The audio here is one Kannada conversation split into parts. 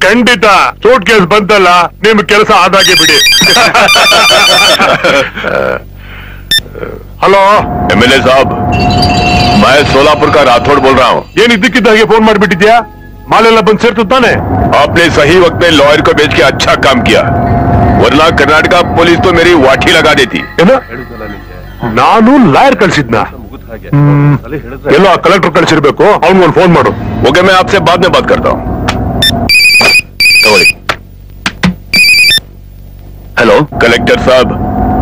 ಖಂಡಿತ ಸೂಟ್ ಕೇಸ್ ಬಂತಲ್ಲ ನಿಮ್ ಕೆಲಸ ಆದಾಗೆ ಬಿಡಿ. हेलो एमएलए साहब, मैं सोलापुर का राठौड़ बोल रहा हूँ। ಏನ್ ಇದ್ದಕ್ಕಿದ್ದಾಗೆ ಫೋನ್ ಮಾಡ್ಬಿಟ್ಟಿದ್ಯಾ? ಮಾಲೆಲ್ಲ ಬಂದ್ ಸೇರ್ತು ತಾನೆ? आपने सही वक्त में लॉयर को भेज के अच्छा काम किया, वरना कर्नाटका पुलिस तो मेरी वाठी लगा देती। ನಾನು ಲಾಯರ್ ಕಳ್ಸಿದ್ನ? ಎಲ್ಲೋ ಕಲೆಕ್ಟರ್ ಕಳ್ಸಿರ್ಬೇಕು, ಅವ್ನಿಗೊಂದು ಫೋನ್ ಮಾಡು. ओके, मैं आपसे बाद में बात करता हूँ। हेलो कलेक्टर साहब,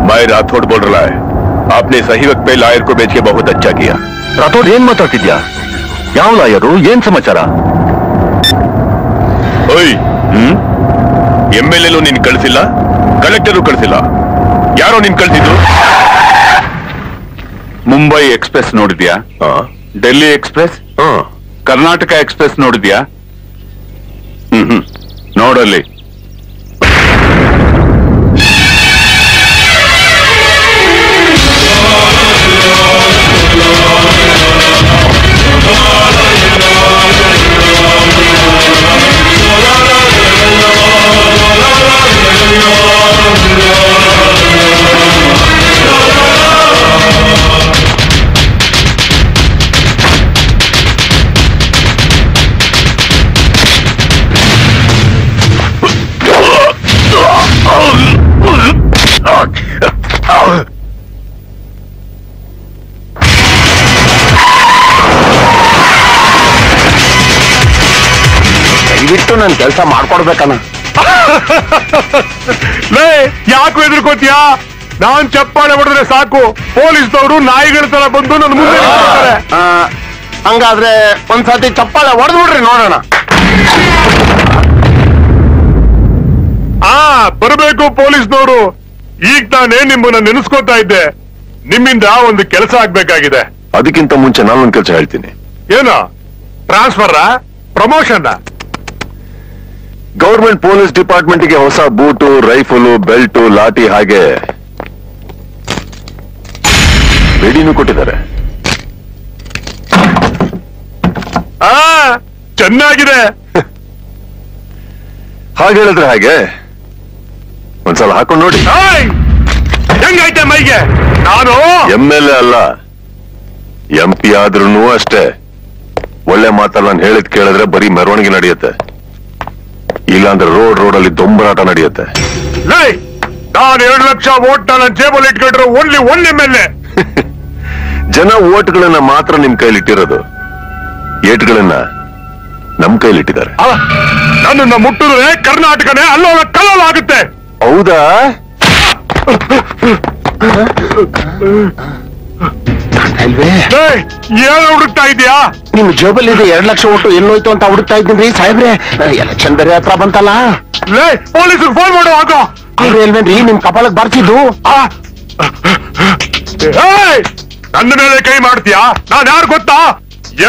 मैं राठौड़ बोल रहा है। आपने सही वक्त पे लायर को भेज के बहुत अच्छा किया। ರಾಥೋಡ್ ಏನ್ ಮಾತಾಡ್ತಿದ್ಯಾ? ಯಾವ ಲಾಯರು? ಏನ್ ಸಮಾಚಾರ? ಓಯ್, ಎಂಎಲ್ಎ ನಿನ್ ಕಳಿಸಿಲ್ಲ, ಕಲೆಕ್ಟರು ಕಳಿಸಿಲ್ಲ, ಯಾರೋ ನಿನ್ ಕಳಿಸಿದ್ದು? ಮುಂಬೈ ಎಕ್ಸ್ಪ್ರೆಸ್ ನೋಡಿದ್ಯಾ? ಡೆಲ್ಲಿ ಎಕ್ಸ್ಪ್ರೆಸ್, ಕರ್ನಾಟಕ ಎಕ್ಸ್ಪ್ರೆಸ್ ನೋಡಿದ್ಯಾ? ನೋಡಲ್ಲಿ. ದಯವಿಟ್ಟು ನನ್ ಕೆಲಸ ಮಾಡ್ಕೊಡ್ಬೇಕಣ್ಣ. ಯಾಕೆ ಹೆದರ್ಕೋತಿಯಾ? ನಾನ್ ಚಪ್ಪಾಳೆ ಹೊಡೆದ್ರೆ ಸಾಕು, ಪೊಲೀಸ್ನವರು ನಾಯಿಗಳ ತರ ಬಂದು ನನ್ನ ಮುಂದೆ ನಿಂತ್ಕೊಳ್ತಾರೆ. ಹಂಗಾದ್ರೆ ಒಂದ್ಸತಿ ಚಪ್ಪಾಳೆ ಹೊಡೆದ್ಬಿಡ್ರಿ ನೋಡೋಣ. ಬರಬೇಕು ಪೊಲೀಸ್ನವರು. ಈಗ ತಾನೇ ನಿಮ್ಮನ್ನ ನೆನೆಸ್ಕೋತಾ ಇದ್ದೆ. ನಿಮ್ಮಿಂದ ಒಂದು ಕೆಲಸ ಆಗ್ಬೇಕಾಗಿದೆ. ಅದಕ್ಕಿಂತ ಮುಂಚೆ ನಾನೊಂದು ಕೆಲಸ ಹೇಳ್ತೀನಿ. ಏನು? ಟ್ರಾನ್ಸ್ಫರ್? ಪ್ರಮೋಷನ್? ಗವರ್ಮೆಂಟ್ ಪೊಲೀಸ್ ಡಿಪಾರ್ಟ್ಮೆಂಟ್ಗೆ ಹೊಸ ಬೂಟು, ರೈಫಲು, ಬೆಲ್ಟು, ಲಾಠಿ ಹಾಗೆ ಬೇಡಿನೂ ಕೊಟ್ಟಿದ್ದಾರೆ. ಚೆನ್ನಾಗಿದೆ. ಹಾಗೆ ಹೇಳಿದ್ರೆ ಹಾಗೆ ಒಂದ್ಸಲ ಹಾಕೊಂಡು ನೋಡಿ. ಹೆಂಗೈತೆ ಮೈಗೆ? ನಾನು ಎಂಎಲ್ಎ ಅಲ್ಲ, ಎಂಪಿ ಆದ್ರೂ ಅಷ್ಟೇ. ಒಳ್ಳೆ ಮಾತಲ್ಲ ನಾನು ಹೇಳಿದ್ ಕೇಳಿದ್ರೆ ಬರೀ ಮೆರವಣಿಗೆ ನಡೆಯುತ್ತೆ, ಇಲ್ಲಾಂದ್ರೆ ರೋಡಲ್ಲಿ ದೊಂಬರಾಟ ನಡೆಯುತ್ತೆ. ನಾನು 2 ಲಕ್ಷ ವೋಟ್ ನನ್ನ ಜೇಬಲ್ಲಿ ಇಟ್ಕೊಂಡ್ರೆ ಓನ್ಲಿ ಒನ್ ಎಂಎಲ್ಎ. ಜನ ವೋಟ್ಗಳನ್ನ ಮಾತ್ರ ನಿಮ್ ಕೈಲಿಟ್ಟಿರೋದು, ಏಟ್ಗಳನ್ನ ನಮ್ ಕೈಲಿಟ್ಟಿದ್ದಾರೆ. ನನ್ನನ್ನ ಮುಟ್ಟಿದ್ರೆ ಕರ್ನಾಟಕನೇ ಅಲ್ಲೋಲ ಕಲ್ಲೋಲ ಆಗುತ್ತೆ. ಹೌದಾ? ಏನು ಹುಡುಕ್ತಾ ಇದೆಯಾ? ನಿಮ್ ಜೇಬಲ್ಲಿ 2 ಲಕ್ಷ ಓಟು ಎಲ್ಲೋಯ್ತು ಅಂತ ಹುಡುಕ್ತಾ ಇದ್ದೀನಿ ಸಾಹೇಬ್ರೆ. ಎಲೆಕ್ಷನ್ ಬೇರೆ ಹತ್ರ ಬಂತಲ್ಲ. ಪೊಲೀಸ್ಗೆ ಫೋನ್ ಮಾಡು. ಆಗೋ ಅಲ್ವೇನ್ರಿ ನಿಮ್ ಕಪಾಲಕ್ ಬರ್ತಿದ್ದು. ನನ್ನ ಮೇಲೆ ಕೈ ಮಾಡ್ತೀಯಾ? ನಾನ್ ಯಾರು ಗೊತ್ತಾ?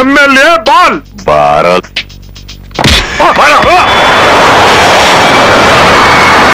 MLA ball. ಭಾರತ್